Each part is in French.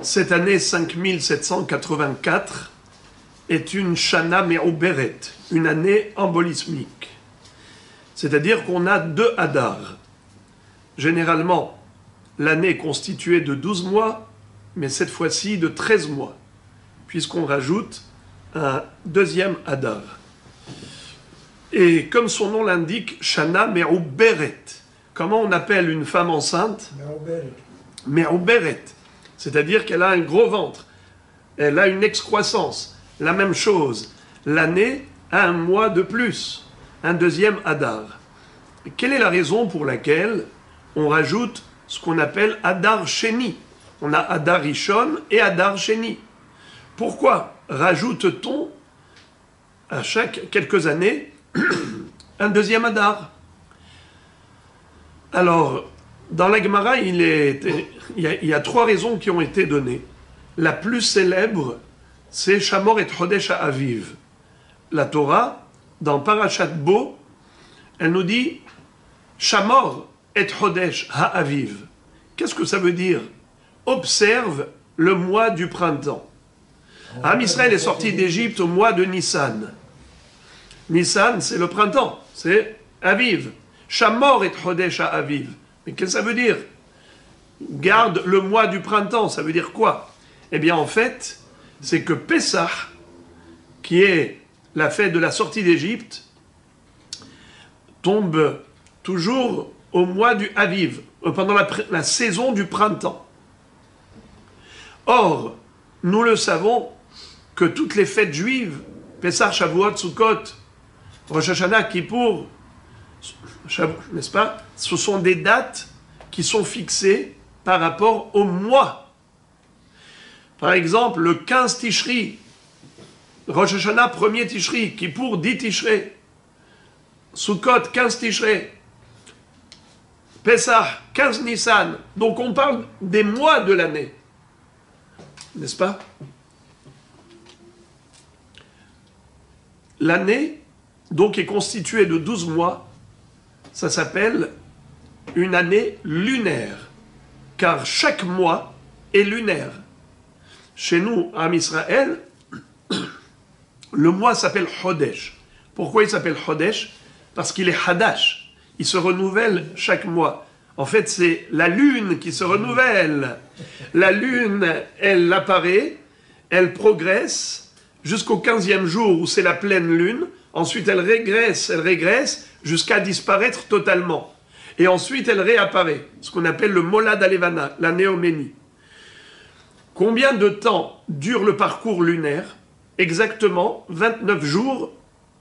Cette année 5784 est une Shana Me'uberet, une année embolismique. C'est-à-dire qu'on a 2 Hadar. Généralement, l'année est constituée de 12 mois, mais cette fois-ci de 13 mois, puisqu'on rajoute un deuxième Hadar. Et comme son nom l'indique, Shana Me'uberet. Comment on appelle une femme enceinte? Me'uberet. C'est-à-dire qu'elle a un gros ventre, elle a une excroissance. La même chose, l'année a un mois de plus, un deuxième Hadar. Quelle est la raison pour laquelle on rajoute ce qu'on appelle Hadar Sheni? On a Hadar Rishon et Hadar Sheni. Pourquoi rajoute-t-on à chaque quelques années un deuxième Hadar? Alors, dans la Gemara, il y a 3 raisons qui ont été données. La plus célèbre, c'est Shamor et Chodesh Ha'aviv. La Torah, dans Parashat Bo, elle nous dit Shamor et Chodesh Ha'aviv. Qu'est-ce que ça veut dire? Observe le mois du printemps. Am Israël est sorti d'Égypte au mois de Nissan. Nissan, c'est le printemps, c'est Aviv. Shamor et Chodesh Ha'aviv. Mais qu'est-ce que ça veut dire? Garde le mois du printemps, ça veut dire quoi? Eh bien, en fait, c'est que Pessah, qui est la fête de la sortie d'Égypte, tombe toujours au mois du Aviv, pendant la saison du printemps. Or, nous le savons que toutes les fêtes juives, Pessah, Shavuot, Sukkot, Rosh Hashanah, Kippour, n'est-ce pas? Ce sont des dates qui sont fixées par rapport au mois. Par exemple, le 15 Tishri, Rosh Hashanah 1er Tishri, Kippour 10 Tishrei, Sukkot 15 Tishrei, Pessah 15 Nissan. Donc on parle des mois de l'année, n'est-ce pas? L'année, donc, est constituée de 12 mois. Ça s'appelle une année lunaire, car chaque mois est lunaire. Chez nous, en Israël, le mois s'appelle Chodesh. Pourquoi il s'appelle Chodesh? Parce qu'il est Hadash. Il se renouvelle chaque mois. En fait, c'est la lune qui se renouvelle. La lune, elle apparaît, elle progresse jusqu'au 15e jour où c'est la pleine lune. Ensuite, elle régresse jusqu'à disparaître totalement. Et ensuite, elle réapparaît, ce qu'on appelle le Molad Alevana, la néoménie. Combien de temps dure le parcours lunaire? Exactement 29 jours,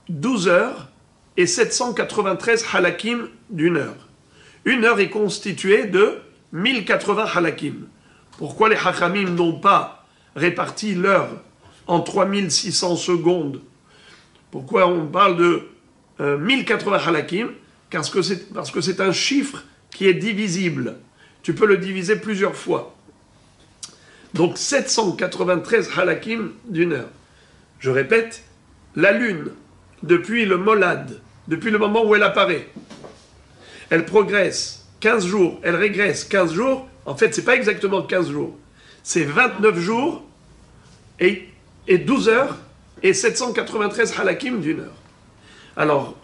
12 heures et 793 halakim d'une heure. Une heure est constituée de 1080 halakim. Pourquoi les hachamim n'ont pas réparti l'heure en 3600 secondes? Pourquoi on parle de 1080 halakim? Parce que c'est un chiffre qui est divisible. Tu peux le diviser plusieurs fois. Donc 793 halakim d'une heure. Je répète, la lune, depuis le molad, depuis le moment où elle apparaît, elle progresse 15 jours, elle régresse 15 jours. En fait, c'est pas exactement 15 jours. C'est 29 jours et 12 heures et 793 halakim d'une heure. Alors,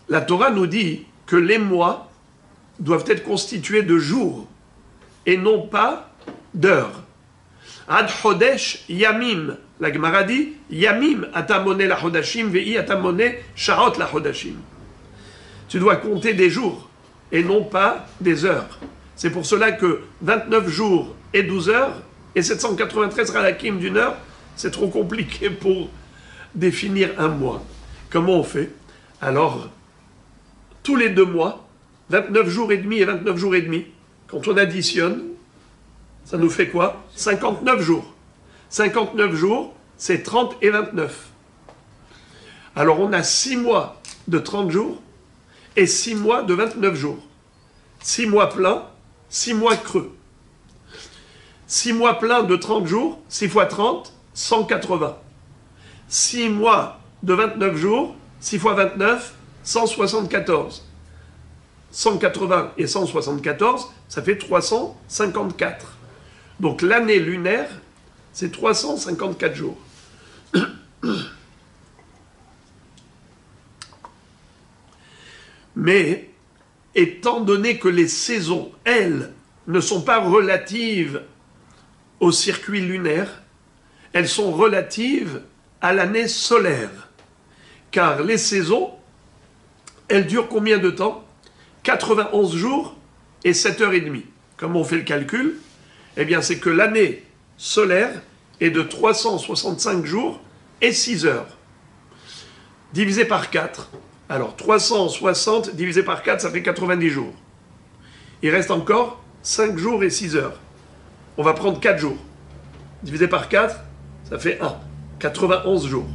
la Torah nous dit que les mois doivent être constitués de jours et non pas d'heures. Ad Chodesh Yamim. La Gemara dit Yamim atamone la Chodashim vei atamone Shaot la Chodashim. Tu dois compter des jours et non pas des heures. C'est pour cela que 29 jours et 12 heures et 793 halakim d'une heure, c'est trop compliqué pour définir un mois. Comment on fait? Alors, tous les 2 mois, 29 jours et demi et 29 jours et demi, quand on additionne, ça nous fait quoi? 59 jours. 59 jours, c'est 30 et 29. Alors on a 6 mois de 30 jours et 6 mois de 29 jours. 6 mois pleins, 6 mois creux. 6 mois pleins de 30 jours, 6 fois 30, 180. 6 mois de 29 jours, 6 fois 29, 174. 180 et 174, ça fait 354. Donc l'année lunaire, c'est 354 jours. Mais, étant donné que les saisons, elles, ne sont pas relatives au circuit lunaire, elles sont relatives à l'année solaire. Car les saisons, elles durent combien de temps? 91 jours et 7h30. Comme on fait le calcul, eh bien c'est que l'année solaire est de 365 jours et 6 heures. Divisé par 4. Alors 360 divisé par 4, ça fait 90 jours. Il reste encore 5 jours et 6 heures. On va prendre 4 jours. Divisé par 4, ça fait 1. 91 jours.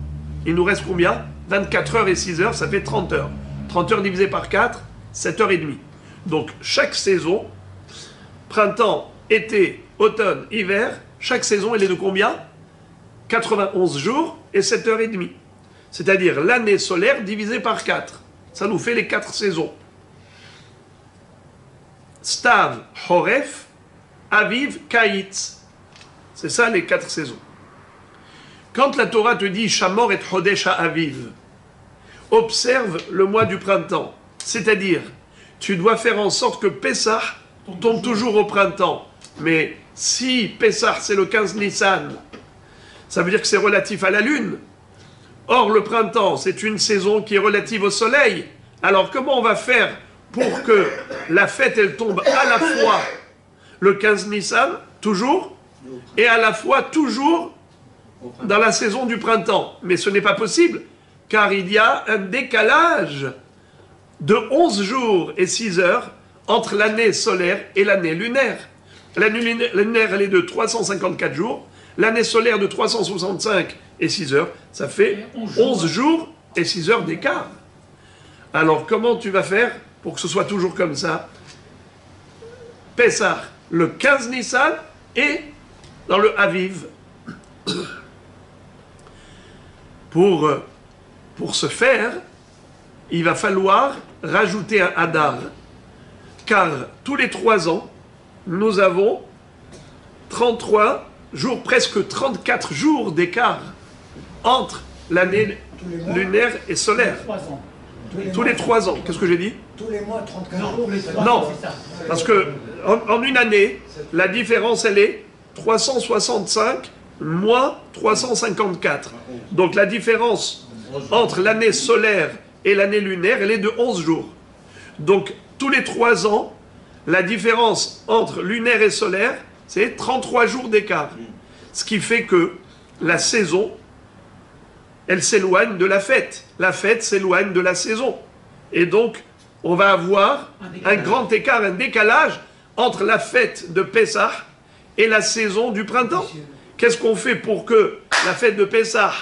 Il nous reste combien? 24 heures et 6 heures, ça fait 30 heures. 30 heures divisé par 4, 7h30. Donc chaque saison, printemps, été, automne, hiver, chaque saison, elle est de combien? 91 jours et 7h30. C'est-à-dire l'année solaire divisée par 4. Ça nous fait les 4 saisons. Stav, Horef, Aviv, Kaïtz. C'est ça les 4 saisons. Quand la Torah te dit Shamor et Chodesh Aviv, observe le mois du printemps. C'est-à-dire, tu dois faire en sorte que Pessah tombe toujours au printemps. Mais si Pessah c'est le 15 Nissan, ça veut dire que c'est relatif à la lune. Or, le printemps, c'est une saison qui est relative au soleil. Alors, comment on va faire pour que la fête, elle tombe à la fois le 15 Nissan, toujours, et à la fois toujours dans la saison du printemps? Mais ce n'est pas possible, car il y a un décalage de 11 jours et 6 heures entre l'année solaire et l'année lunaire. L'année lunaire, elle est de 354 jours, l'année solaire de 365 et 6 heures, ça fait 11 jours et 6 heures d'écart. Alors, comment tu vas faire pour que ce soit toujours comme ça? Pessah, le 15 Nissan et dans le Aviv. Pour ce faire, il va falloir rajouter un Hadar. Car tous les 3 ans, nous avons 33 jours, presque 34 jours d'écart entre l'année lunaire et solaire. Tous les 3 ans. Qu'est-ce que j'ai dit? Tous les mois, 34 jours. Non, parce que en une année, la différence, elle est 365 moins 354. Donc la différence entre l'année solaire et l'année lunaire, elle est de 11 jours. Donc tous les 3 ans, la différence entre lunaire et solaire, c'est 33 jours d'écart. Ce qui fait que la saison, elle s'éloigne de la fête. La fête s'éloigne de la saison. Et donc, on va avoir un grand écart, un décalage entre la fête de Pessah et la saison du printemps. Qu'est-ce qu'on fait pour que la fête de Pessah,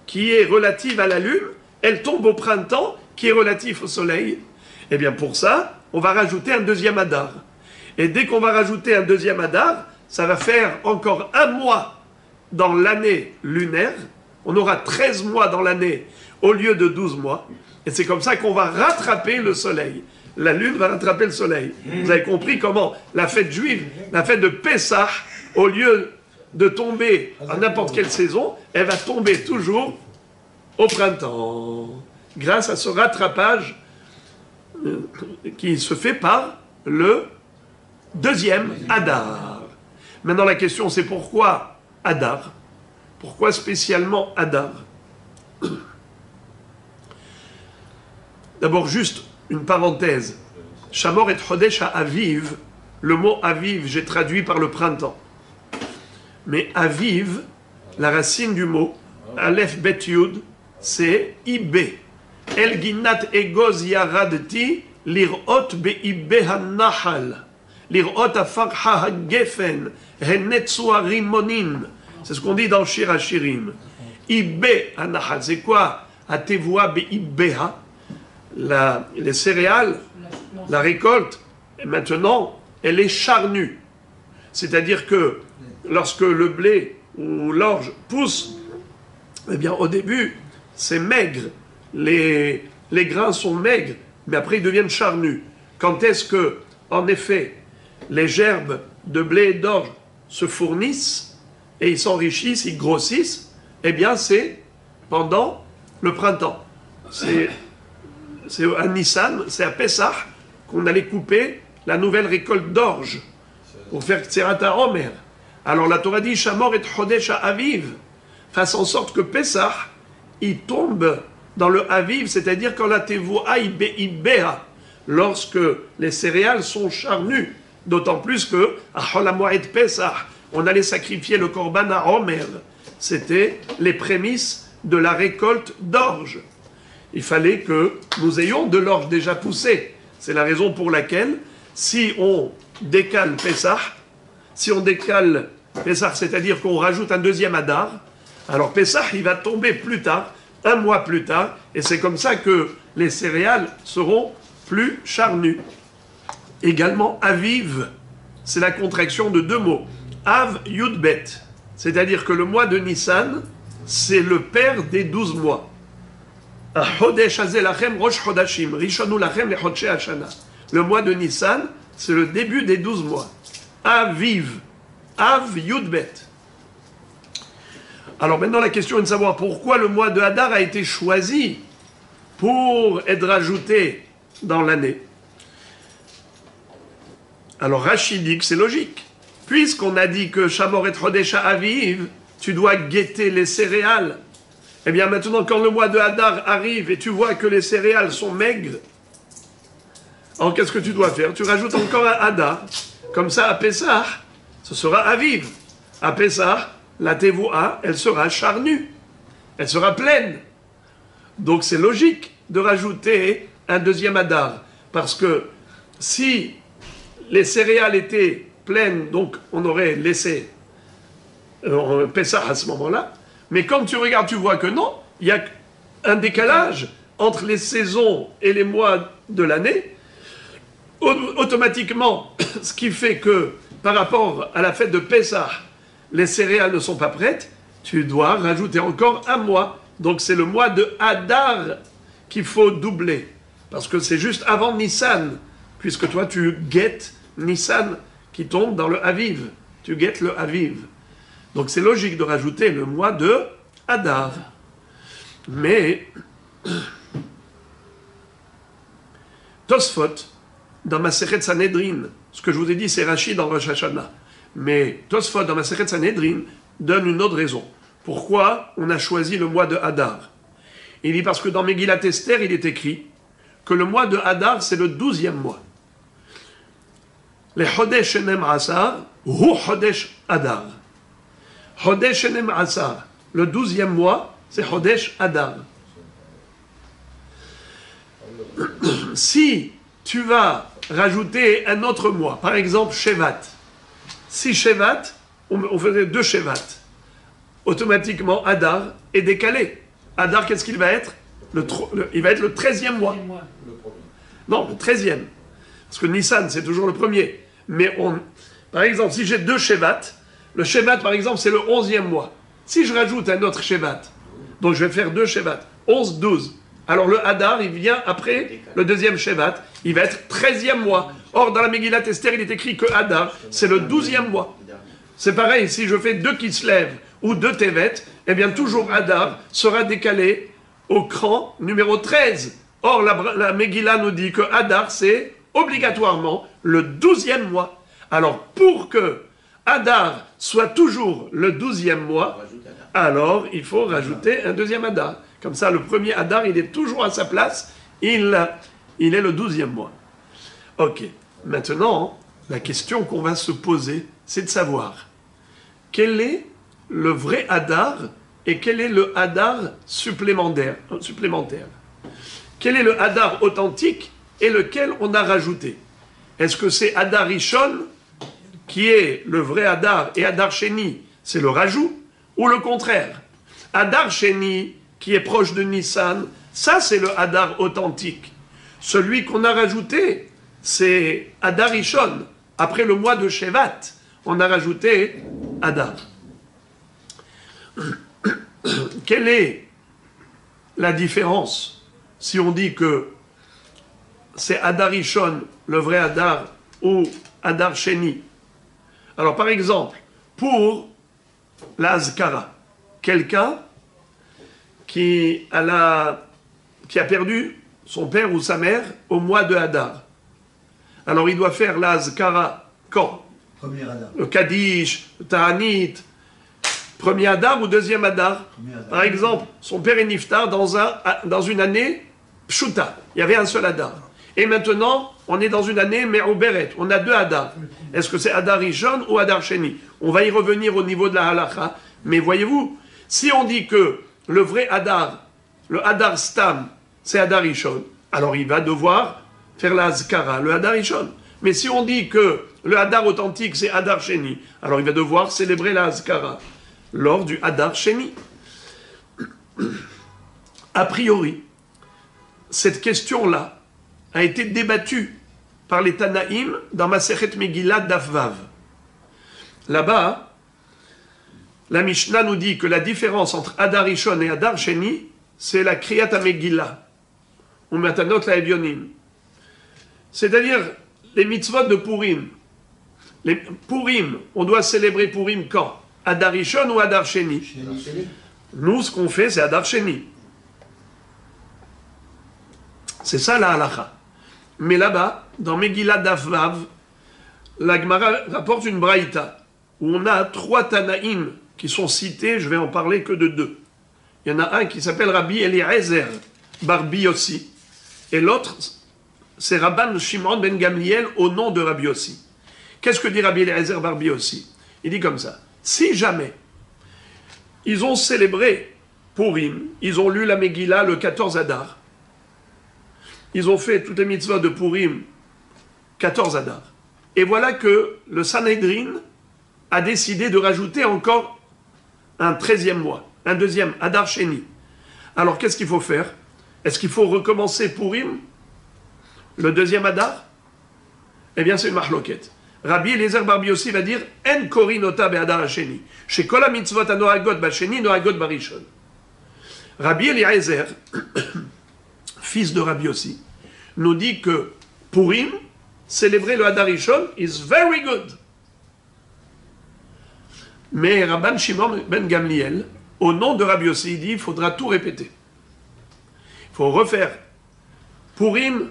qui est relative à la lune, elle tombe au printemps, qui est relatif au soleil? Eh bien, pour ça, on va rajouter un deuxième Hadar. Et dès qu'on va rajouter un deuxième Hadar, ça va faire encore 1 mois dans l'année lunaire. On aura 13 mois dans l'année au lieu de 12 mois. Et c'est comme ça qu'on va rattraper le soleil. La lune va rattraper le soleil. Vous avez compris comment la fête juive, la fête de Pessah, au lieu de tomber à n'importe quelle saison, elle va tomber toujours au printemps. Grâce à ce rattrapage qui se fait par le deuxième Hadar. Maintenant la question c'est pourquoi Hadar? Pourquoi spécialement Hadar? D'abord, juste une parenthèse. Shamor et Chodesh à Aviv, le mot Aviv, j'ai traduit par le printemps. Mais Aviv, la racine du mot, Aleph Bet Yud, c'est Ibé. El Ginat Egoz Yaradti, Lirot Beibé HaNahal, Lirot Afarha HaGefen, Henetsua Rimonin. C'est ce qu'on dit dans Shir HaShirim. Ibé HaNahal, c'est quoi? Atevoa Beibéha. Les céréales, la récolte, et maintenant, elle est charnue. C'est-à-dire que lorsque le blé ou l'orge pousse, eh bien, au début, c'est maigre. Les grains sont maigres, mais après, ils deviennent charnus. Quand est-ce que, en effet, les gerbes de blé et d'orge se fournissent et ils s'enrichissent, ils grossissent, eh bien c'est pendant le printemps. C'est à Nissan, c'est à Pessah qu'on allait couper la nouvelle récolte d'orge pour faire Ktserat Omer. Alors la Torah dit Shamor et Chodesh Aviv, fasse en sorte que Pessah il tombe dans le Aviv, c'est-à-dire quand la Tevoa Ibéa, lorsque les céréales sont charnues. D'autant plus que à Chol HaMoed Pessah, on allait sacrifier le Korban à Omer. C'était les prémices de la récolte d'orge. Il fallait que nous ayons de l'orge déjà poussée. C'est la raison pour laquelle, si on décale Pessah, c'est-à-dire qu'on rajoute un deuxième Adar, alors Pessah, il va tomber plus tard, un mois plus tard, et c'est comme ça que les céréales seront plus charnues. Également, Aviv, c'est la contraction de deux mots. Av Yudbet, c'est-à-dire que le mois de Nissan, c'est le père des 12 mois. Le mois de Nissan, c'est le début des 12 mois. Aviv, Av Yudbet. Alors maintenant, la question est de savoir pourquoi le mois de Hadar a été choisi pour être rajouté dans l'année. Alors Rachid dit que c'est logique. Puisqu'on a dit que Shamor et Chodesha Aviv, tu dois guetter les céréales. Eh bien maintenant, quand le mois de Hadar arrive et tu vois que les céréales sont maigres, alors qu'est-ce que tu dois faire? Tu rajoutes encore un Hadar. Comme ça, à Pessah, ce sera Aviv. À Pessah, la Tevoa, elle sera charnue. Elle sera pleine. Donc c'est logique de rajouter un deuxième Hadar. Parce que si les céréales étaient pleines, donc on aurait laissé Pessah à ce moment-là. Mais quand tu regardes, tu vois que non, il y a un décalage entre les saisons et les mois de l'année. Automatiquement, ce qui fait que par rapport à la fête de Pessah, les céréales ne sont pas prêtes, tu dois rajouter encore un mois. Donc c'est le mois de Hadar qu'il faut doubler. Parce que c'est juste avant Nissan, puisque toi tu guettes Nissan qui tombe dans le Aviv. Tu guettes le Aviv. Donc c'est logique de rajouter le mois de Hadar. Mais Tosfot, dans Masechet Sanhedrin, ce que je vous ai dit c'est Rashi dans Rosh Hashanah, mais Tosfot dans Masechet Sanhedrin donne une autre raison. Pourquoi on a choisi le mois de Hadar? Il dit parce que dans Megillat Esther, il est écrit que le mois de Hadar, c'est le 12e mois. Les Chodesh Shenem Asar, Hu Chodesh Hadar. Chodesh Shenem Asar, le 12e mois, c'est Chodesh Hadar. Si tu vas rajouter un autre mois, par exemple Shevat, si Shevat, on faisait 2 Shevat, automatiquement Hadar est décalé. Hadar, qu'est-ce qu'il va être? Il va être le 13e mois. Non, le 13e. Parce que Nissan, c'est toujours le premier. Mais par exemple, si j'ai 2 Shevat, le Shevat, par exemple, c'est le 11e mois. Si je rajoute un autre Shevat, donc je vais faire 2 Shevat, 11, 12. Alors le Hadar, il vient après le deuxième Shevat, il va être 13e mois. Or, dans la Megillat Esther, il est écrit que Hadar, c'est le 12e mois. C'est pareil, si je fais 2 Kislev ou 2 Tevet, eh bien toujours Hadar sera décalé au cran numéro 13. Or, la Megillah nous dit que Hadar, c'est obligatoirement le 12e mois. Alors, pour que Hadar soit toujours le 12e mois, alors il faut rajouter un deuxième Hadar. Comme ça, le premier Hadar, il est toujours à sa place, il est le 12e mois. Ok, maintenant, la question qu'on va se poser, c'est de savoir quel est le vrai Hadar et quel est le Hadar supplémentaire. Quel est le Hadar authentique et lequel on a rajouté? Est-ce que c'est Hadar Rishon, qui est le vrai Hadar, et Hadar Sheni, c'est le rajout, ou le contraire? Hadar Sheni, qui est proche de Nissan, ça c'est le Hadar authentique. Celui qu'on a rajouté, c'est Hadar Rishon. Après le mois de Shevat, on a rajouté Hadar. Quelle est la différence si on dit que c'est Hadar Rishon, le vrai Hadar, ou Hadar Sheni? Alors par exemple, pour la Azkara. Quelqu'un qui a perdu son père ou sa mère au mois de Hadar. Alors il doit faire la Azkara quand? Premier Hadar. Le Kaddish, le Ta'anit, premier Hadar ou deuxième Hadar. Par exemple, son père est niftar dans une année Pshuta. Il y avait un seul Hadar. Et maintenant, on est dans une année Me'uberet. On a deux Hadar. Est-ce que c'est Hadar Rishon ou Hadar Sheni? On va y revenir au niveau de la halakha. Mais voyez-vous, si on dit que le vrai Hadar, le Hadar Stam, c'est Hadar Rishon, alors il va devoir faire la Azkara, le Hadar Rishon. Mais si on dit que le Hadar authentique, c'est Hadar Sheni, alors il va devoir célébrer la Azkara lors du Hadar Sheni. A priori, cette question-là a été débattue par les Tanaïm dans Masechet Megillah Daf-Vav. Là-bas, la Mishnah nous dit que la différence entre Hadar Rishon et Hadar Sheni, c'est la Kriyat HaMegillah, ou Matanot la Evyonim. C'est-à-dire les mitzvot de Purim. Les Purim, on doit célébrer Purim quand? Hadar Rishon ou Hadar Sheni? Nous, ce qu'on fait, c'est Hadar Sheni. C'est ça la halakha. Mais là-bas, dans Megillah Daf-Vav, la Gemara rapporte une braïta où on a 3 Tanaïm qui sont cités, je vais en parler que de 2. Il y en a un qui s'appelle Rabbi Eliezer Bar Yossi, et l'autre, c'est Rabban Shimon ben Gamliel au nom de Rabbi Yossi. Qu'est-ce que dit Rabbi Eliezer Bar Yossi? Il dit comme ça: si jamais ils ont célébré Purim, ils ont lu la Megillah le 14 Hadar, ils ont fait toutes les mitzvahs de Purim 14 Hadar, et voilà que le Sanhedrin a décidé de rajouter encore un 13e mois, un deuxième Hadar Sheni. Alors qu'est-ce qu'il faut faire? Est-ce qu'il faut recommencer Purim, le deuxième Hadar? Eh bien c'est une marloquette. Rabbi Eliezer Bar Yossi va dire En korinota be'Hadar Sheni. Chez kol mitzvot anoagot b'Sheni noagot b'Rishon. Rabbi Eliezer, fils de Rabbi Yossi, nous dit que Purim, célébrer le Hadar Rishon, is very good. Mais Rabban Shimon ben Gamliel, au nom de Rabbi Yossi, il dit il faudra tout répéter. Il faut refaire Purim,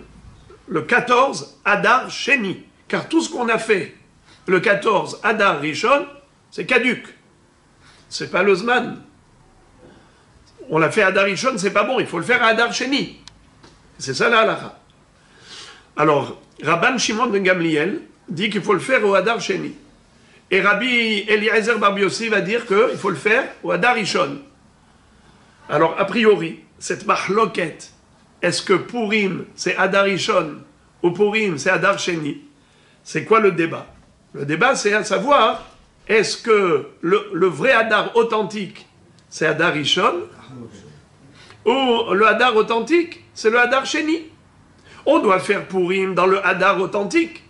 le 14 Hadar Sheni. Car tout ce qu'on a fait le 14 Hadar Rishon, c'est caduc. C'est pas le Zman. On l'a fait à Hadar Rishon, c'est pas bon, il faut le faire à Hadar Sheni. C'est ça la halakha. Alors, Rabban Shimon ben Gamliel dit qu'il faut le faire au Hadar Sheni. Et Rabbi Eliezer Bar Yossi va dire qu'il faut le faire au Hadar Rishon. Alors, a priori, cette mahloket, est-ce que Purim c'est Hadar Rishon ou Purim c'est Hadar Sheni? C'est quoi le débat? Le débat, c'est à savoir, est-ce que le vrai Hadar authentique, c'est Hadar Rishon, ou le Hadar authentique, c'est le Hadar Sheni? On doit faire Purim dans le Hadar authentique.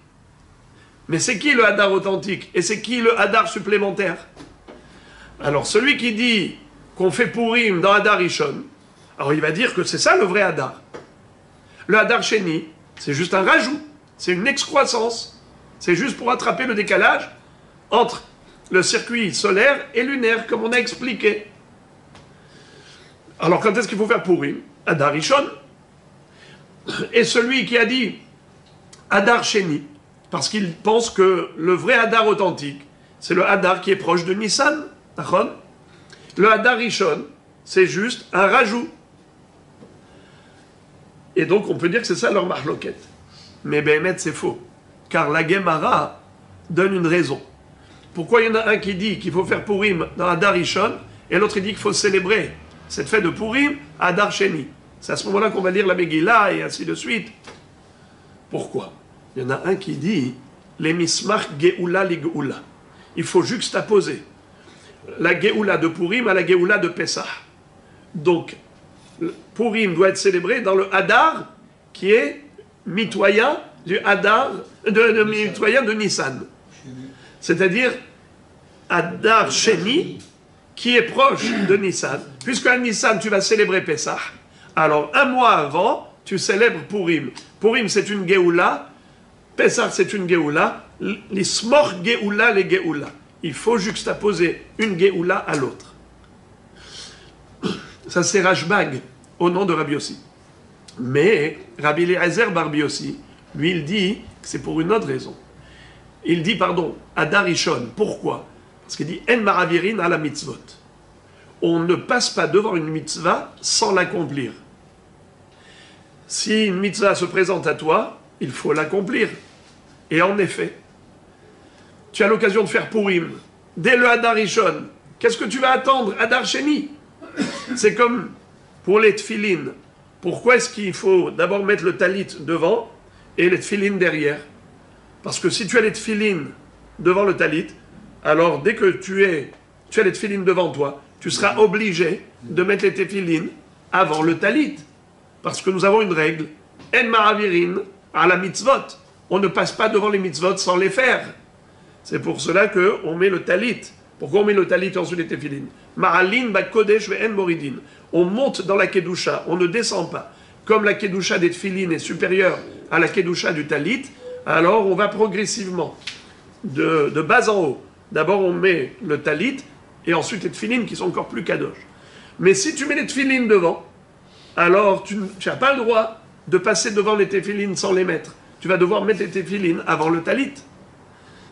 Mais c'est qui le Hadar authentique? Et c'est qui le Hadar supplémentaire? Alors, celui qui dit qu'on fait Purim dans Hadar Rishon, alors il va dire que c'est ça le vrai Hadar. Le Hadar Sheni, c'est juste un rajout, c'est une excroissance. C'est juste pour attraper le décalage entre le circuit solaire et lunaire, comme on a expliqué. Alors, quand est-ce qu'il faut faire Purim? Hadar Rishon. Et celui qui a dit Hadar Sheni, parce qu'il pense que le vrai Hadar authentique, c'est le Hadar qui est proche de Nissan. Le Hadar Rishon, c'est juste un rajout. Et donc, on peut dire que c'est ça leur marloquette. Mais Béhémet, c'est faux. Car la Gemara donne une raison. Pourquoi il y en a un qui dit qu'il faut faire Purim dans Hadar Rishon et l'autre dit qu'il faut célébrer cette fête de Purim à Hadar Sheni? C'est à ce moment-là qu'on va lire la Megillah et ainsi de suite. Pourquoi? Il y en a un qui dit les mismach Geoula li Geoula. Il faut juxtaposer la Geoula de Purim à la Geoula de Pessah. Donc, Purim doit être célébré dans le Hadar qui est mitoyen du Hadar, mitoyen de Nissan. C'est-à-dire Hadar Sheni, qui est proche de Nissan. Puisqu'à Nissan, tu vas célébrer Pessah, alors un mois avant, tu célèbres Purim. Purim, c'est une Geoula. Pessah, c'est une Geoula. Les Smor Geoula, les Geoula. il faut juxtaposer une Géoula à l'autre. Ça c'est Rashbag, au nom de Rabbi Yossi. Mais Rabbi Eliezer bar Yossi, lui il dit que c'est pour une autre raison. Il dit, Adar Rishon. Pourquoi? Parce qu'il dit, En ma'avirin ala mitzvot. On ne passe pas devant une mitzvah sans l'accomplir. Si une mitzvah se présente à toi, il faut l'accomplir. Et en effet, tu as l'occasion de faire Purim. Dès le Adar Rishon, qu'est-ce que tu vas attendre? Adar Sheni. C'est comme pour les tfilines. Pourquoi est-ce qu'il faut d'abord mettre le talit devant et les tfilines derrière? Parce que si tu as les tfilines devant le talit, alors dès que tu as les tfilines devant toi, tu seras obligé de mettre les tfilines avant le talit. Parce que nous avons une règle. En ma'avirin à la mitzvot. On ne passe pas devant les mitzvot sans les faire. C'est pour cela qu'on met le talit. Pourquoi on met le talit et ensuite les tefilines? Ma'alin ba kodesh ve'en moridin. On monte dans la kedusha, on ne descend pas. Comme la kedusha des tefilines est supérieure à la kedusha du talit, alors on va progressivement de bas en haut. D'abord on met le talit et ensuite les tefilines qui sont encore plus kadosh. Mais si tu mets les tefilines devant, alors tu n'as pas le droit de passer devant les tefilines sans les mettre. Tu vas devoir mettre les tefilines avant le talit.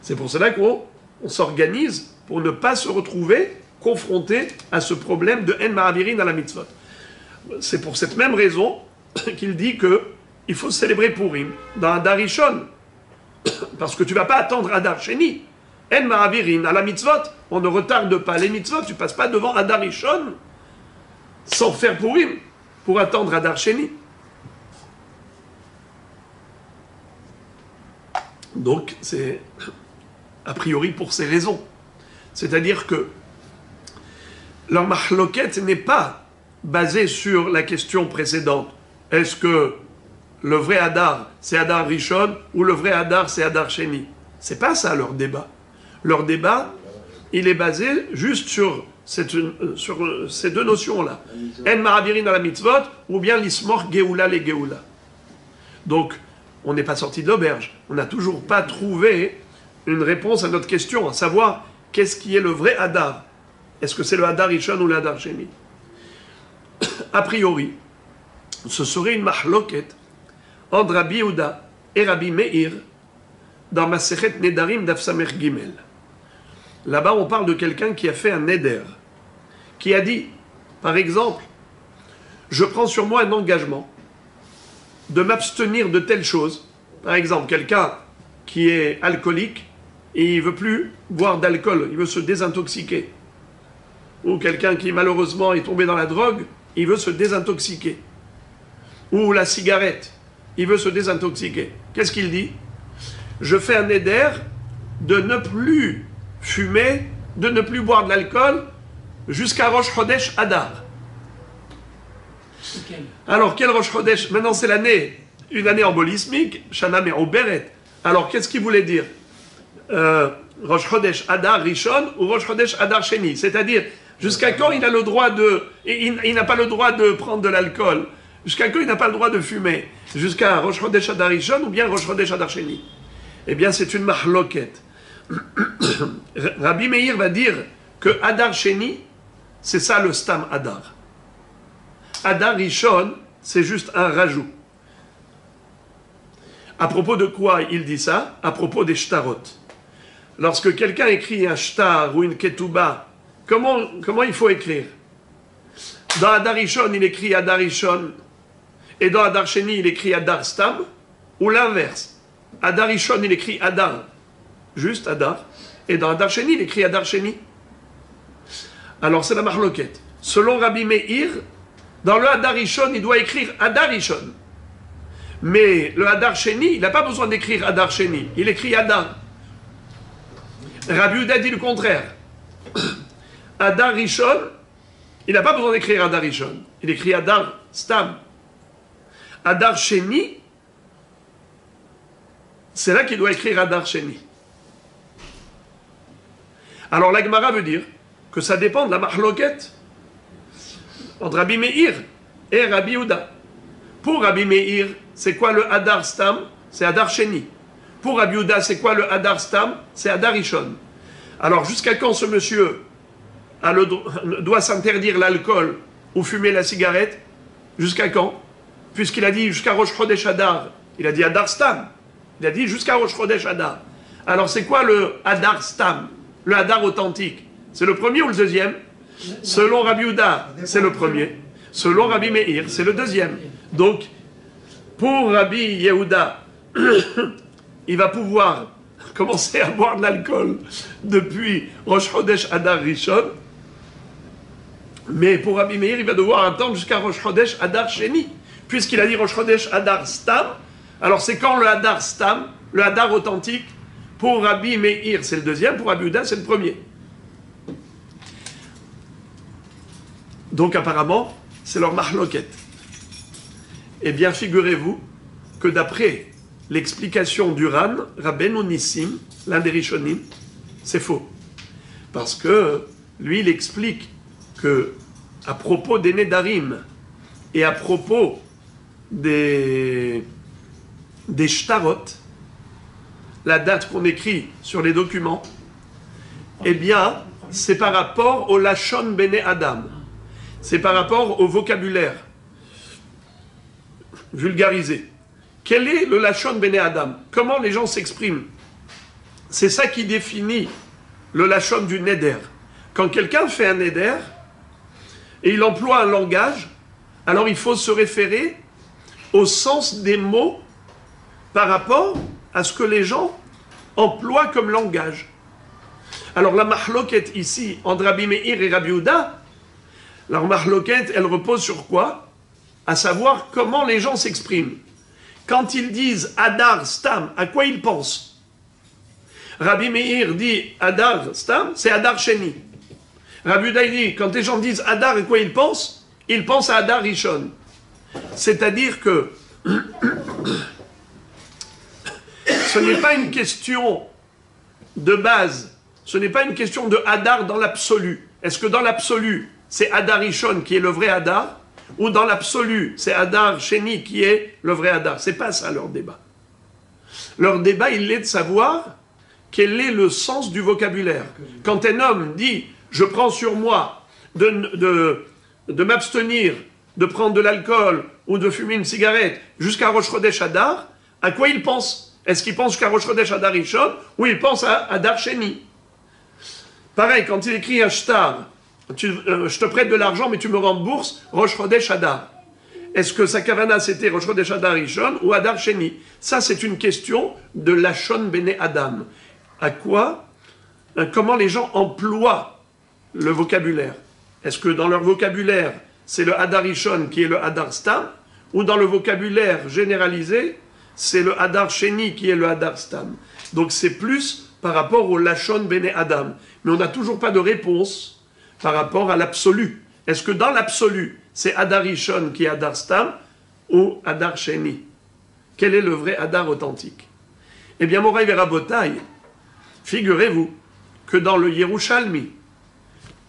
C'est pour cela qu'on s'organise pour ne pas se retrouver confronté à ce problème de En Ma'avirin à la mitzvot. C'est pour cette même raison qu'il dit qu'il faut célébrer Purim dans Adar Rishon. Parce que tu ne vas pas attendre Adar Sheni. En Ma'avirin à la mitzvot. On ne retarde pas les mitzvot. Tu ne passes pas devant Adar Rishon sans faire Purim pour attendre Adar Sheni. Donc, c'est a priori pour ces raisons. C'est-à-dire que leur mahloket n'est pas basée sur la question précédente. Est-ce que le vrai Hadar, c'est Hadar Rishon, ou le vrai Hadar, c'est Hadar Sheni? C'est pas ça leur débat. Leur débat, il est basé juste sur ces deux notions-là. En ma'avirin à la mitzvot, ou bien l'ismor geoula les geoula. Donc, on n'est pas sorti de l'auberge. On n'a toujours pas trouvé une réponse à notre question, à savoir qu'est-ce qui est le vrai Hadar. Est-ce que c'est le Hadar Rishon ou le Hadar Sheni? A priori, ce serait une mahloket entre Rabbi Yehuda et Rabbi Meir dans Masechet Nedarim Daf Samer Gimel. Là-bas, on parle de quelqu'un qui a fait un neder, qui a dit, par exemple, je prends sur moi un engagement de m'abstenir de telle chose. Par exemple, quelqu'un qui est alcoolique et il ne veut plus boire d'alcool, il veut se désintoxiquer. Ou quelqu'un qui malheureusement est tombé dans la drogue, il veut se désintoxiquer. Ou la cigarette, il veut se désintoxiquer. Qu'est-ce qu'il dit? Je fais un éder de ne plus fumer, de ne plus boire de l'alcool jusqu'à Rosh Chodesh Adar. Alors, quel Rosh Chodesh? Maintenant, c'est l'année, une année embolismique, Shana Me'oberet. Alors, qu'est-ce qu'il voulait dire? Rosh Chodesh Adar Rishon ou Rosh Chodesh Adar Sheni? C'est-à-dire, jusqu'à quand il a le droit de... Il n'a pas le droit de prendre de l'alcool. Jusqu'à quand il n'a pas le droit de fumer? Jusqu'à Rosh Chodesh Adar Rishon ou bien Rosh Chodesh Adar Sheni? Eh bien, c'est une mahloket. Rabbi Meir va dire que Adar Sheni, c'est ça le Stam Adar. Adar Rishon, c'est juste un rajout. À propos de quoi il dit ça? À propos des shtarot. Lorsque quelqu'un écrit un shtar ou une ketouba, comment il faut écrire? Dans Adar Rishon, il écrit Adar Rishon, et dans Adar Sheni, il écrit Adar Stam, ou l'inverse. Adar Rishon, il écrit Adar, juste Adar, et dans Adar Sheni, il écrit Adar Sheni. Alors c'est la marloquette. Selon Rabbi Meir, dans le Adar Rishon, il doit écrire Adar Rishon. Mais le Adar Sheni, il n'a pas besoin d'écrire Adar Sheni, il écrit Adar. Rabbi Yehuda dit le contraire. Adar Rishon, il n'a pas besoin d'écrire Adar Rishon, il écrit Adar Stam. Adar Sheni, c'est là qu'il doit écrire Adar Sheni. Alors la Gemara veut dire que ça dépend de la mahloket entre Rabbi Meir et Rabbi Yehuda. Pour Rabbi Meir, c'est quoi le Adar Stam? C'est Adar Sheni. Pour Rabbi Yehuda, c'est quoi le Adar Stam? C'est Adar Rishon. Alors jusqu'à quand ce monsieur doit s'interdire l'alcool ou fumer la cigarette? Jusqu'à quand? Puisqu'il a dit jusqu'à Rosh Chodesh Adar. Il a dit Adar Stam. Il a dit jusqu'à Rosh Chodesh Adar. Alors c'est quoi le Adar Stam? Le Adar authentique? C'est le premier ou le deuxième? Selon Rabbi Yehuda, c'est le premier. Selon Rabbi Meir, c'est le deuxième. Donc, pour Rabbi Yehuda, il va pouvoir commencer à boire de l'alcool depuis Rosh Chodesh Adar Rishon. Mais pour Rabbi Meir, il va devoir attendre jusqu'à Rosh Chodesh Adar Sheni. Puisqu'il a dit Rosh Chodesh Adar Stam, alors c'est quand le Adar Stam, le Adar authentique? Pour Rabbi Meir, c'est le deuxième, pour Rabbi Yehuda, c'est le premier. Donc apparemment, c'est leur mahloket. Eh bien, figurez-vous que d'après l'explication du Ran, Rabbeinu Nissim, l'un des Rishonim, c'est faux. Parce que lui, il explique que à propos des Nedarim et à propos des shtarot, la date qu'on écrit sur les documents, eh bien, c'est par rapport au Lachon Bene Adam. C'est par rapport au vocabulaire vulgarisé. Quel est le Lachon Bene Adam? Comment les gens s'expriment? C'est ça qui définit le Lachon du Neder. Quand quelqu'un fait un Neder, et il emploie un langage, alors il faut se référer au sens des mots par rapport à ce que les gens emploient comme langage. Alors la mahloket ici, entre Rabbi Meir et Rabbi Yehuda, la mahloket, elle repose sur quoi? À savoir comment les gens s'expriment. Quand ils disent Adar Stam, à quoi ils pensent? Rabbi Meir dit Adar Stam, c'est Adar Sheni. Rabbi Yehuda dit, quand les gens disent Adar, à quoi ils pensent? Ils pensent à Adar Rishon. C'est-à-dire que ce n'est pas une question de base, ce n'est pas une question de Adar dans l'absolu. Est-ce que dans l'absolu, c'est Adar Rishon qui est le vrai Adar, ou dans l'absolu, c'est Adar Sheni qui est le vrai Adar? C'est pas ça leur débat. Leur débat, il est de savoir quel est le sens du vocabulaire. Quand un homme dit « je prends sur moi de m'abstenir de prendre de l'alcool ou de fumer une cigarette jusqu'à Rosh Chodesh Adar », à quoi il pense? Est-ce qu'il pense jusqu'à Rosh Chodesh Adar Rishon ou il pense à Adar Sheni? Pareil, quand il écrit un shtar, je te prête de l'argent mais tu me rembourses Rosh Chodesh Adar. Est-ce que sa kavana c'était Rosh Chodesh Adar Rishon ou Adar Sheni? Ça c'est une question de Lachon Bene Adam. À quoi? Comment les gens emploient le vocabulaire? Est-ce que dans leur vocabulaire c'est le Adar Rishon qui est le Adar Stam, ou dans le vocabulaire généralisé c'est le Adar Sheni qui est le Adar Stam? Donc c'est plus par rapport au Lachon Bene Adam. Mais on n'a toujours pas de réponse par rapport à l'absolu. Est-ce que dans l'absolu, c'est Adar Rishon qui est Adar Stam ou Adar Sheni? Quel est le vrai Adar authentique? Eh bien, Moraï Verabotaï, figurez-vous que dans le Yerushalmi,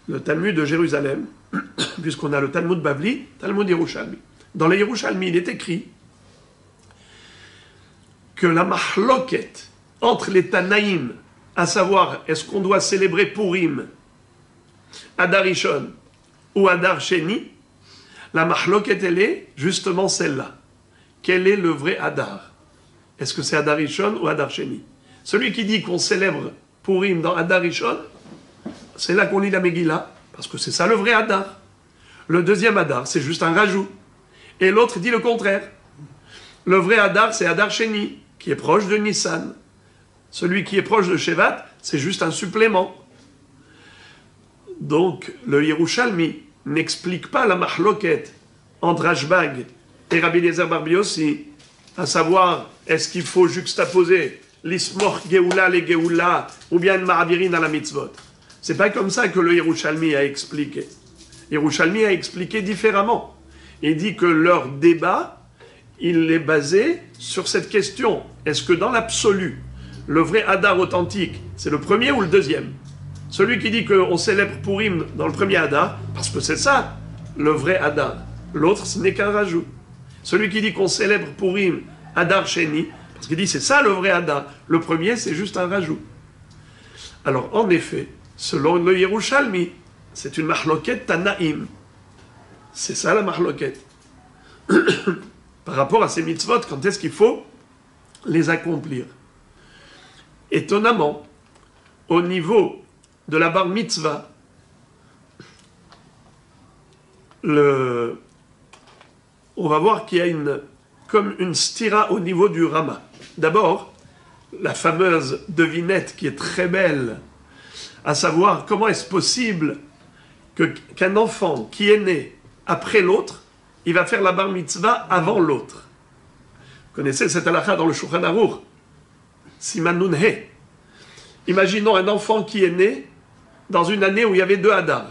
le Talmud de Jérusalem, puisqu'on a le Talmud Bavli, Talmud Yerushalmi, dans le Yerushalmi, il est écrit que la mahloket entre les Tanaïm, à savoir, est-ce qu'on doit célébrer Purim, Adar Rishon ou Adar Sheni, la mahloket, elle est justement celle-là. Quel est le vrai Adar? Est-ce que c'est Adar Rishon ou Adar Sheni? Celui qui dit qu'on célèbre Purim dans Adar Rishon, c'est là qu'on lit la Megillah, parce que c'est ça le vrai Adar. Le deuxième Adar, c'est juste un rajout. Et l'autre dit le contraire. Le vrai Adar, c'est Adar Sheni, qui est proche de Nissan. Celui qui est proche de Shevat, c'est juste un supplément. Donc, le Yerushalmi n'explique pas la mahloket entre Rashbag et Rabbi Eliezer Bar Yossi, à savoir, est-ce qu'il faut juxtaposer l'ismoch geoula les geoula, ou bien une ma'avirin à la mitzvot. C'est pas comme ça que le Yerushalmi a expliqué. Yerushalmi a expliqué différemment. Il dit que leur débat, il est basé sur cette question. Est-ce que dans l'absolu, le vrai Hadar authentique, c'est le premier ou le deuxième? Celui qui dit qu'on célèbre Purim dans le premier Hadar, parce que c'est ça, le vrai Hadar. L'autre, ce n'est qu'un rajout. Celui qui dit qu'on célèbre Purim, Hadar Sheni, parce qu'il dit c'est ça le vrai Hadar. Le premier, c'est juste un rajout. Alors, en effet, selon le Yerushalmi, c'est une mahloket Tanaïm. C'est ça la mahloket. Par rapport à ces mitzvot, quand est-ce qu'il faut les accomplir? Étonnamment, au niveau de la bar mitzvah, on va voir qu'il y a comme une stira au niveau du Rama. D'abord, la fameuse devinette qui est très belle, à savoir comment est-ce possible qu'un enfant qui est né après l'autre, il va faire la bar mitzvah avant l'autre. Vous connaissez cette halakha dans le Shulchan Aruch, Siman Nun He. Imaginons un enfant qui est né dans une année où il y avait 2 Hadar.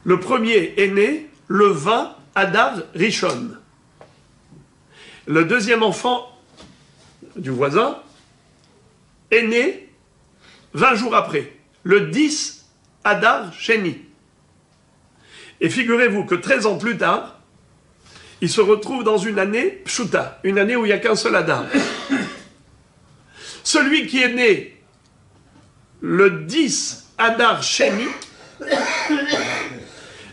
Le premier est né le 20 Hadar Rishon. Le deuxième enfant du voisin est né 20 jours après, le 10 Hadar Sheni. Et figurez-vous que 13 ans plus tard, il se retrouve dans une année Pshuta, une année où il n'y a qu'un seul Hadar. Celui qui est né le 10 Hadar Sheni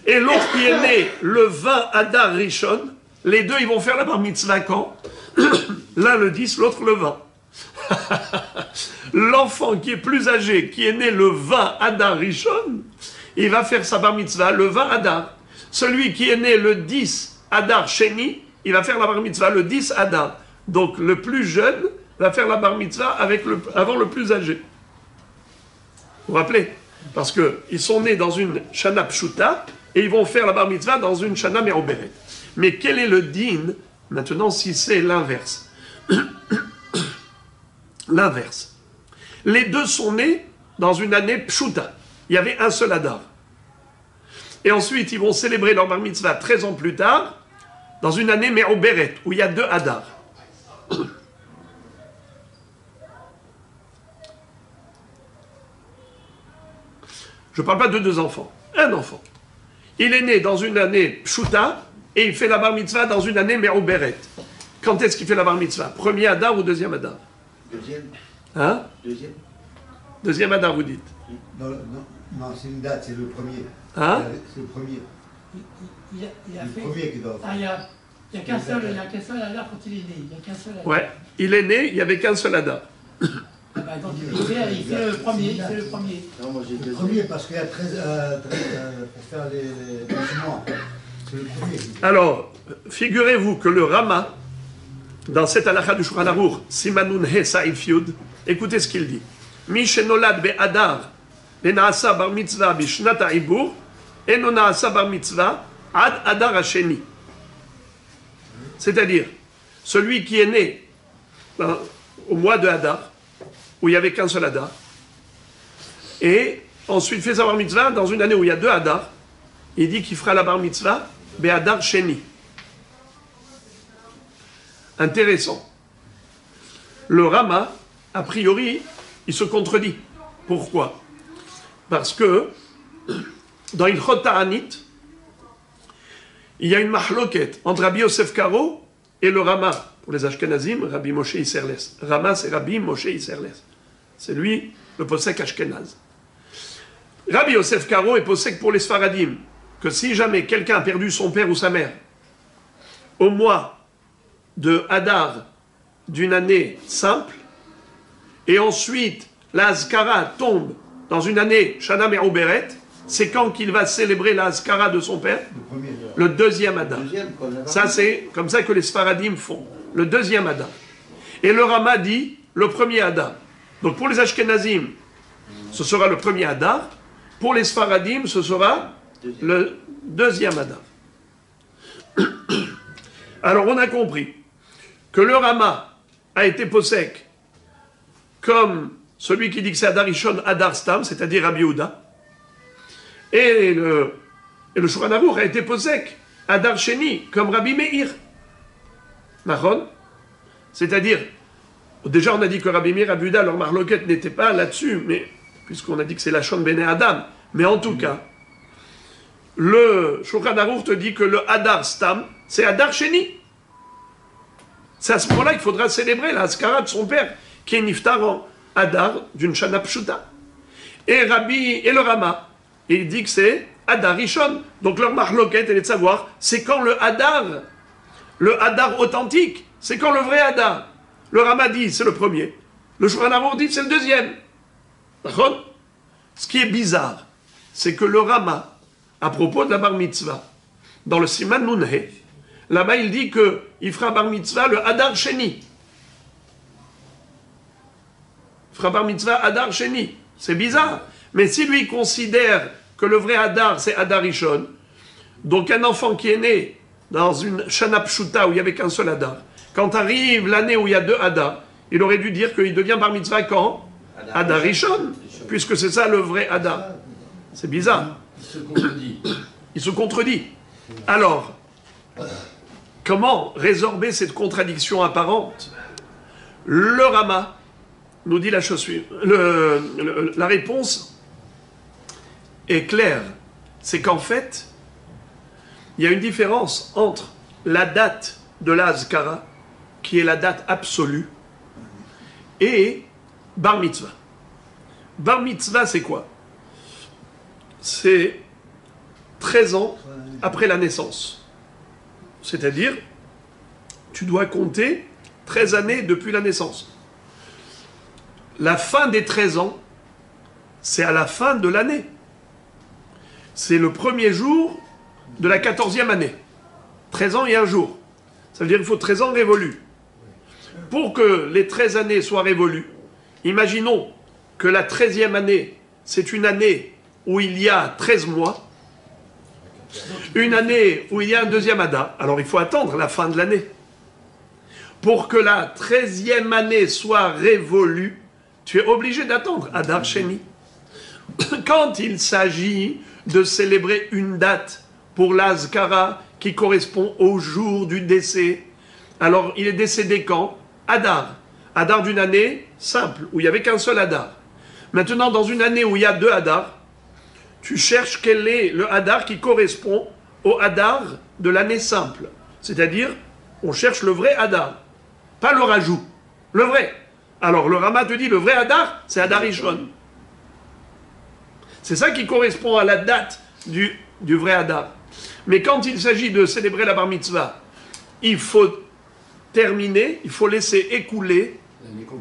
et l'autre qui est né le 20 Hadar Rishon, les deux ils vont faire la bar mitzvah quand? L'un le 10, l'autre le 20. L'enfant qui est plus âgé, qui est né le 20 Hadar Rishon, il va faire sa bar mitzvah le 20 Hadar. Celui qui est né le 10 Hadar Sheni, il va faire la bar mitzvah le 10 Hadar. Donc le plus jeune va faire la bar mitzvah avant le plus âgé. Vous vous rappelez? Parce qu'ils sont nés dans une shana pshuta et ils vont faire la bar mitzvah dans une shana me'oberet. Mais quel est le din maintenant si c'est l'inverse? L'inverse. Les deux sont nés dans une année pshuta. Il y avait un seul Hadar. Et ensuite, ils vont célébrer leur bar mitzvah 13 ans plus tard, dans une année me'oberet, où il y a 2 Hadar. Je ne parle pas de 2 enfants. Un enfant. Il est né dans une année pshuta, et il fait la bar mitzvah dans une année me'oberet. Quand est-ce qu'il fait la bar mitzvah? Premier Hadar ou deuxième Hadar? Deuxième. Hein? Deuxième. Deuxième Hadar, vous dites? Non, c'est une date, c'est le premier. Hein? C'est le premier. Il a le fait. premier qui doit. Ah, il n'y a qu'un seul Hadar quand il est né. Il n'y a qu'un seul Hadar. Ouais. Il est né, il n'y avait qu'un seul Hadar. Ah bah, donc il fait le premier. Il fait le premier. Non, moi j'ai Le premier, parce qu'il y a 13 pour faire les 12 mois. C'est le premier. Alors, figurez-vous que le Rama, dans cette halakha du Shulchan Aruch, Simanun He Sa'if Yud, écoutez ce qu'il dit. Mi shenolad be'adar, ve'naasa bar mitzvah bishnat ha'ibur, eno naasa bar mitzvah ad adar hasheni. C'est-à-dire, celui qui est né au mois de Hadar, où il n'y avait qu'un seul Hadar, et ensuite fait sa bar mitzvah dans une année où il y a 2 Hadar, il dit qu'il fera la bar mitzvah be'adar sheni. Intéressant. Le Rama, a priori, il se contredit. Pourquoi? Parce que dans Ilchot Ta'anit, il y a une mahloket entre Rabbi Yosef Karo et le Rama. Pour les Ashkenazim, Rabbi Moshe Isserles. Rama, c'est Rabbi Moshe Isserles. C'est lui, le posek Ashkenaz. Rabbi Yosef Karo est posek pour les Sfaradim, que si jamais quelqu'un a perdu son père ou sa mère au mois de Hadar d'une année simple, et ensuite la Azkara tombe dans une année Shana Me'oberet, c'est quand qu'il va célébrer la Azkara de son père? Le premier. Le deuxième Hadar. Deuxième, quoi, Ça, c'est comme ça que les Sfaradim font. Le deuxième Hadar. Et le Rama dit le premier Hadar. Donc pour les Ashkenazim, ce sera le premier Hadar. Pour les Sfaradim, ce sera le deuxième Hadar. Alors on a compris que le Rama a été posek comme celui qui dit que c'est Hadar Rishon, Hadar Stam, c'est-à-dire Rabbi Yehuda. Et le Shulchan Aruch a été posek Hadar Sheni, comme Rabbi Meir. Mahon. C'est-à-dire, déjà on a dit que Rabbi Meir et Rabbi Yehuda, leur marloquette n'était pas là-dessus, mais puisqu'on a dit que c'est la Shon Bene Adam. Mais en tout cas, le Shulchan Aruch te dit que le Hadar Stam, c'est Hadar Sheni. C'est à ce moment-là qu'il faudra célébrer la Haskara de son père, qui est Niftar Adar d'une Shana Pshuta. Et le Rama, il dit que c'est Adar Rishon. Donc leur marloquette, elle est de savoir, c'est quand le Hadar authentique, c'est quand le vrai Hadar. Le Rama dit, c'est le premier. Le Shulchan Aruch dit, c'est le deuxième. D'accord? Ce qui est bizarre, c'est que le Rama, à propos de la bar mitzvah, dans le Siman Nunhe, là-bas il dit qu'il fera bar mitzvah le Hadar Sheni. Il fera bar mitzvah Hadar Sheni. C'est bizarre. Mais si lui considère que le vrai Hadar, c'est Hadar Rishon, donc un enfant qui est né dans une Shana Pshuta où il n'y avait qu'un seul Hadar, quand arrive l'année où il y a deux Hadar, il aurait dû dire qu'il devient bar mitzvah quand Hadar Rishon, puisque c'est ça le vrai Hadar. C'est bizarre. Il se contredit. Il se contredit. Alors, comment résorber cette contradiction apparente? Le Rama nous dit la chose suivante. La réponse est claire. C'est qu'en fait, il y a une différence entre la date de l'Azkara, qui est la date absolue, et Bar Mitzvah. Bar Mitzvah, c'est quoi? C'est 13 ans après la naissance. C'est-à-dire, tu dois compter 13 années depuis la naissance. La fin des 13 ans, c'est à la fin de l'année. C'est le premier jour de la 14e année. 13 ans et un jour. Ça veut dire qu'il faut 13 ans révolus. Pour que les 13 années soient révolues, imaginons que la 13e année, c'est une année où il y a 13 mois, une année où il y a un deuxième Hadar, alors il faut attendre la fin de l'année. Pour que la 13e année soit révolue, tu es obligé d'attendre Hadar Sheni. Quand il s'agit de célébrer une date pour l'Azkara qui correspond au jour du décès, alors il est décédé quand? Hadar. Hadar d'une année simple, où il n'y avait qu'un seul Hadar. Maintenant, dans une année où il y a deux Hadar, tu cherches quel est le Hadar qui correspond au Hadar de l'année simple. C'est-à-dire, on cherche le vrai Hadar, pas le rajout, le vrai. Alors le Rama te dit, le vrai Hadar, c'est Hadar Rishon. C'est ça qui correspond à la date du vrai Hadar. Mais quand il s'agit de célébrer la bar mitzvah, il faut terminer, il faut laisser écouler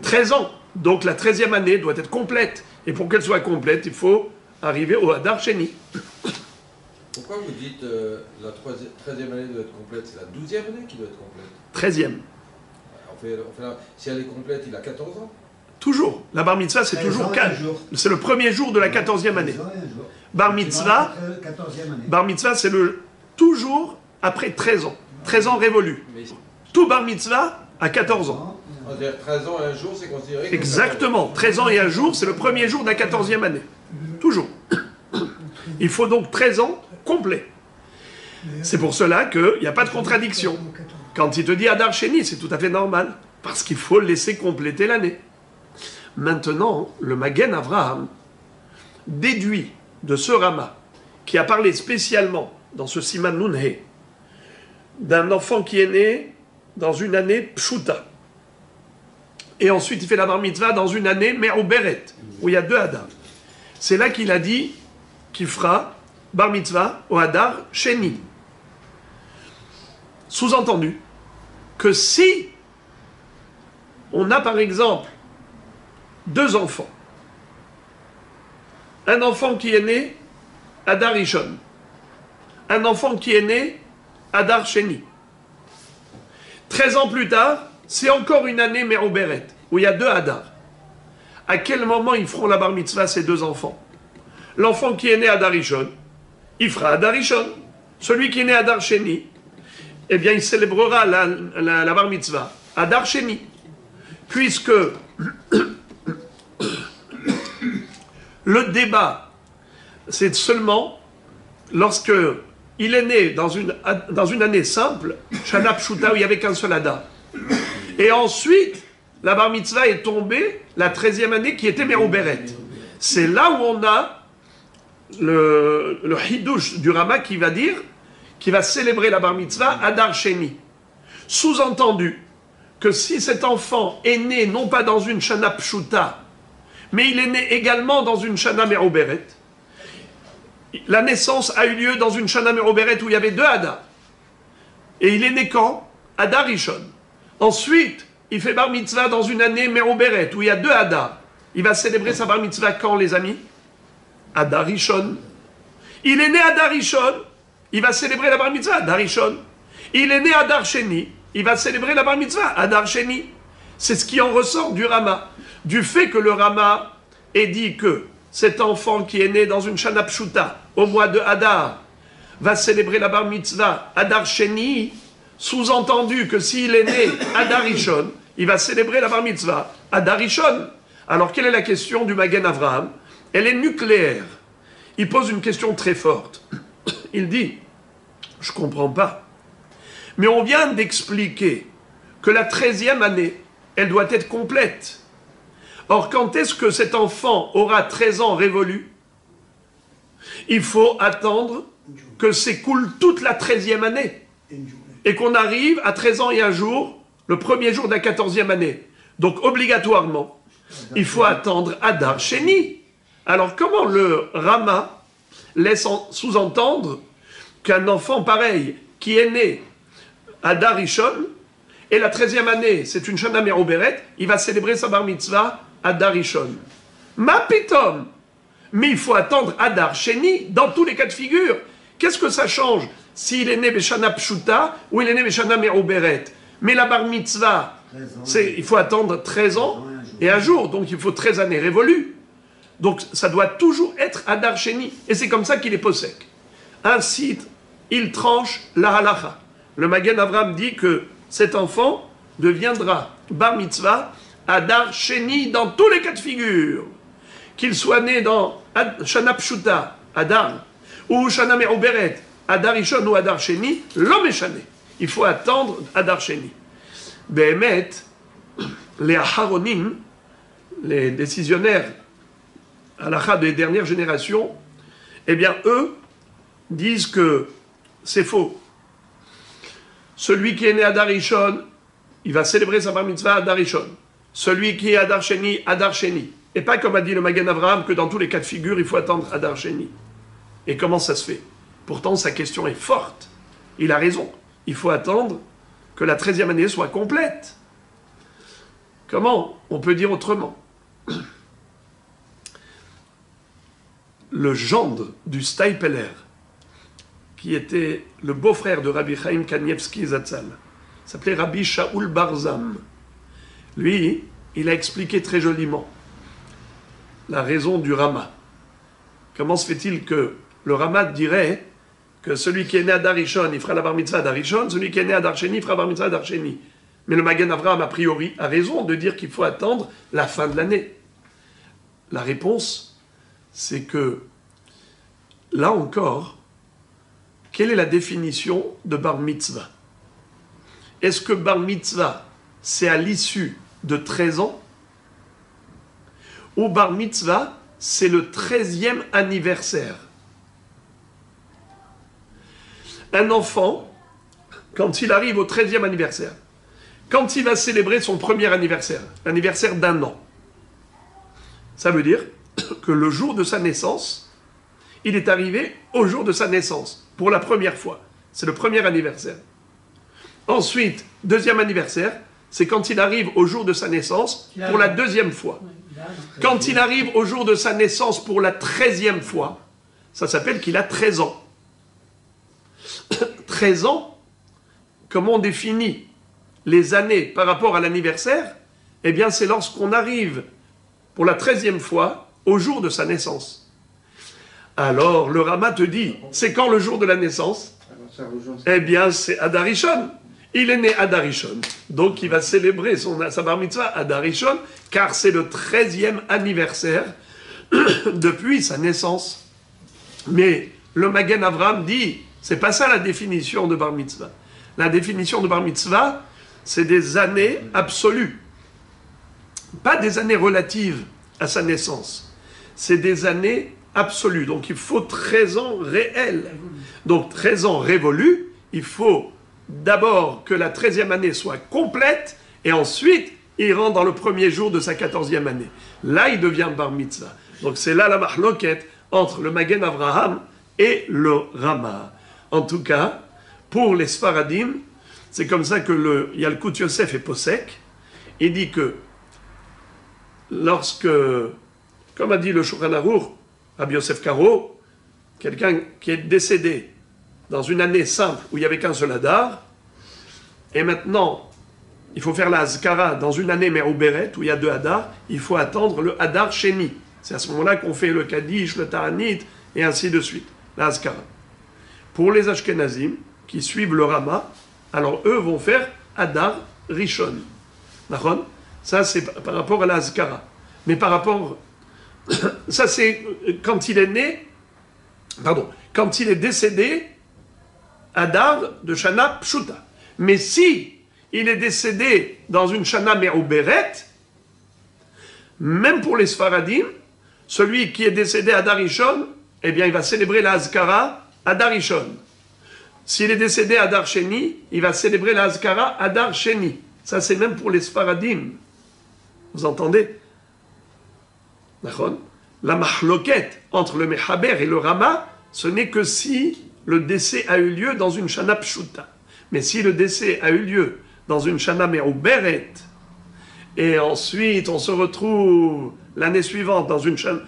13 ans. Donc la 13e année doit être complète. Et pour qu'elle soit complète, il faut arriver au Hadar Sheni. Pourquoi vous dites la 13e année doit être complète? C'est la 12e année qui doit être complète. 13e. Si elle est complète, il a 14 ans. Toujours. La bar mitzvah, c'est toujours 4. C'est le premier jour de la 14e année. Bar mitzvah, c'est toujours après 13 ans. 13 ans révolus. Tout bar mitzvah à 14 ans. C'est-à-dire 13 ans et un jour, c'est considéré comme Exactement. 13 ans et un jour, c'est le premier jour de la 14e année. Toujours. Il faut donc 13 ans complets. C'est pour cela qu'il n'y a pas de contradiction. Quand il te dit Hadar Sheni, c'est tout à fait normal. Parce qu'il faut laisser compléter l'année. Maintenant, le Magen Avraham déduit de ce Rama, qui a parlé spécialement dans ce Siman Nunhe, d'un enfant qui est né dans une année Pshuta. Et ensuite, il fait la bar mitzvah dans une année Me'uberet, où il y a deux Hadar. C'est là qu'il a dit qu'il fera bar mitzvah au Hadar Sheni. Sous-entendu que si on a par exemple deux enfants, un enfant qui est né Hadar Rishon, un enfant qui est né Hadar Sheni. 13 ans plus tard, c'est encore une année Me'uberet, où il y a deux Hadar. À quel moment ils feront la bar mitzvah, ces deux enfants? L'enfant qui est né Hadar Rishon, il fera Hadar Rishon. Celui qui est né Hadar Sheni, eh bien, il célébrera la bar mitzvah Hadar Sheni. Puisque le débat, c'est seulement lorsque il est né dans une année simple, Shana Pshuta, où il n'y avait qu'un seul Hadar. Et ensuite, la bar mitzvah est tombée la 13e année qui était Me'uberet. C'est là où on a le Hidush du Rama qui va dire, qui va célébrer la bar mitzvah Hadar Sheni. Sous-entendu que si cet enfant est né non pas dans une Shana Pshuta, mais il est né également dans une Shana Merouberet. La naissance a eu lieu dans une Shana Merouberet où il y avait 2 Hadar. Et il est né quand? Hadar Rishon. Ensuite, il fait bar mitzvah dans une année Merouberet où il y a 2 Hadar. Il va célébrer sa bar mitzvah quand, les amis? Hadar Rishon. Il est né Hadar Rishon, il va célébrer la bar mitzvah Hadar Rishon. Il est né Hadar Sheni, il va célébrer la bar mitzvah Hadar Sheni. C'est ce qui en ressort du Rama. Du fait que le Rama ait dit que cet enfant qui est né dans une Shana Pshuta au mois de Hadar va célébrer la bar mitzvah Hadar Sheni, sous-entendu que s'il est né Hadar Rishon, il va célébrer la bar mitzvah Hadar Rishon. Alors quelle est la question du Magen Avraham? Elle est nucléaire. Il pose une question très forte. Il dit, je ne comprends pas, mais on vient d'expliquer que la 13e année, elle doit être complète. Or, quand est-ce que cet enfant aura 13 ans révolus? Il faut attendre que s'écoule toute la 13e année. Et qu'on arrive à 13 ans et un jour, le premier jour de la 14e année. Donc, obligatoirement, il faut attendre Hadar Sheni. Alors, comment le Rama laisse sous-entendre qu'un enfant pareil, qui est né Hadar Rishon, et la 13e année, c'est une Shana Merouberet, il va célébrer sa bar mitzvah Hadar Rishon. Ma pitom! Mais il faut attendre Hadar Sheni dans tous les cas de figure. Qu'est-ce que ça change s'il est né Beshana Pshuta ou il est né Beshana Merouberet? Mais la bar mitzvah, il faut attendre 13 ans et un jour, donc il faut 13 années révolues. Donc ça doit toujours être Hadar Sheni. Et c'est comme ça qu'il est possèque. Ainsi, il tranche la halacha. Le Magen Avraham dit que cet enfant deviendra bar mitzvah Hadar Sheni dans tous les cas de figure. Qu'il soit né dans Shana Pshuta, Hadar, ou Shana Merouberet, Hadar Rishon ou Hadar Sheni, l'homme est chané. Il faut attendre Hadar Sheni. Behemet, les Aharonim, les décisionnaires halakha des dernières générations, eh bien, eux disent que c'est faux. Celui qui est né Hadar Rishon, il va célébrer sa bar mitzvah Hadar Rishon. Celui qui est Hadar Sheni, Hadar Sheni. Et pas comme a dit le Magen Avraham, que dans tous les cas de figure, il faut attendre Hadar Sheni. Et comment ça se fait? Pourtant, sa question est forte. Il a raison. Il faut attendre que la 13e année soit complète. Comment on peut dire autrement? Le gendre du Staipeler, qui était le beau-frère de Rabbi Chaim Kanievski Zatzal, s'appelait Rabbi Shaul Barzam. Lui, il a expliqué très joliment la raison du Rama. Comment se fait-il que le Rama dirait que celui qui est né à Hadar Rishon, il fera la bar mitzvah Hadar Rishon, celui qui est né à Hadar Sheni, il fera la bar mitzvah Hadar Sheni. Mais le Magen Avraham, a priori, a raison de dire qu'il faut attendre la fin de l'année. La réponse, c'est que, là encore, quelle est la définition de bar mitzvah? Est-ce que bar mitzvah, c'est à l'issue de 13 ans? Ou bar mitzvah, c'est le 13e anniversaire? Un enfant, quand il arrive au 13e anniversaire, quand il va célébrer son premier anniversaire, l'anniversaire d'1 an, ça veut dire que le jour de sa naissance, il est arrivé au jour de sa naissance, pour la première fois. C'est le premier anniversaire. Ensuite, deuxième anniversaire, c'est quand il arrive au jour de sa naissance, pour la deuxième fois. Quand il arrive au jour de sa naissance pour la 13e fois, ça s'appelle qu'il a 13 ans. 13 ans, comment on définit les années par rapport à l'anniversaire? Eh bien, c'est lorsqu'on arrive pour la 13e fois au jour de sa naissance. Alors, le Rama te dit, c'est quand le jour de la naissance? Eh bien, c'est Hadar Rishon. Il est né Hadar Rishon. Donc, il va célébrer sa bar mitzvah Hadar Rishon, car c'est le 13e anniversaire depuis sa naissance. Mais le Magen Avraham dit, c'est pas ça la définition de bar mitzvah. La définition de bar mitzvah, c'est des années absolues. Pas des années relatives à sa naissance. C'est des années absolues. Donc il faut 13 ans réels. Donc 13 ans révolus, il faut d'abord que la 13e année soit complète et ensuite il rentre dans le premier jour de sa 14e année. Là, il devient bar mitzvah. Donc c'est là la mahloket entre le Magen Avraham et le Rama. En tout cas, pour les Sfaradim, c'est comme ça que Yalkut Yosef est Posek. Il dit que lorsque, comme a dit le Shulchan Aruch, Rabbi Yosef Karo, quelqu'un qui est décédé dans une année simple où il n'y avait qu'un seul Hadar, et maintenant, il faut faire la Hazkara dans une année Merouberet où il y a 2 Hadar, il faut attendre le Hadar Sheni. C'est à ce moment-là qu'on fait le Kaddish, le Ta'anit, et ainsi de suite, la Hazkara. Pour les Ashkenazim, qui suivent le Rama, alors eux vont faire Hadar Rishon. D'accord ? Ça, c'est par rapport à la Hazkara. Mais par rapport... Ça, c'est quand il est né... Pardon. Quand il est décédé, Hadar de Shana Pshuta. Mais si il est décédé dans une Shana Merouberet, même pour les Sfaradim, celui qui est décédé à Darishon, eh bien, il va célébrer la Hazkara à Darishon. S'il est décédé à Dar Sheni, il va célébrer la Hazkara à Dar Sheni. Ça, c'est même pour les Sfaradim. Vous entendez? D'accord? La mahloket entre le Mechaber et le Rama, ce n'est que si le décès a eu lieu dans une Shana Pshuta. Mais si le décès a eu lieu dans une Shana Merouberet, et ensuite on se retrouve l'année suivante, dans une Shana,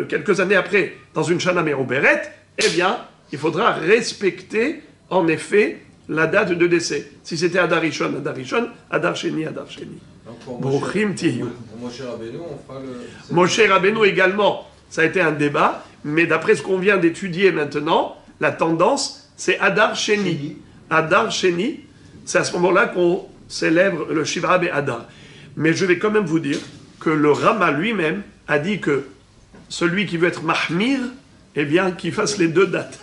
quelques années après, dans une Shana Merouberet, eh bien, il faudra respecter, en effet, la date de décès. Si c'était Adar Rishon, Adar Sheni, Adar Sheni. Donc pour Bochim Tiyu. Moshe Rabbeinu, on fera le... Moshe Rabbeinu également, ça a été un débat, mais d'après ce qu'on vient d'étudier maintenant, la tendance, c'est Adar Sheni. Adar Sheni, c'est à ce moment-là qu'on célèbre le Shivra Be'Adar. Mais je vais quand même vous dire que le Rama lui-même a dit que celui qui veut être Mahmir, eh bien, qu'il fasse les 2 dates.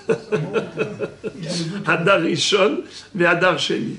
Adar Rishon et Adar Sheni.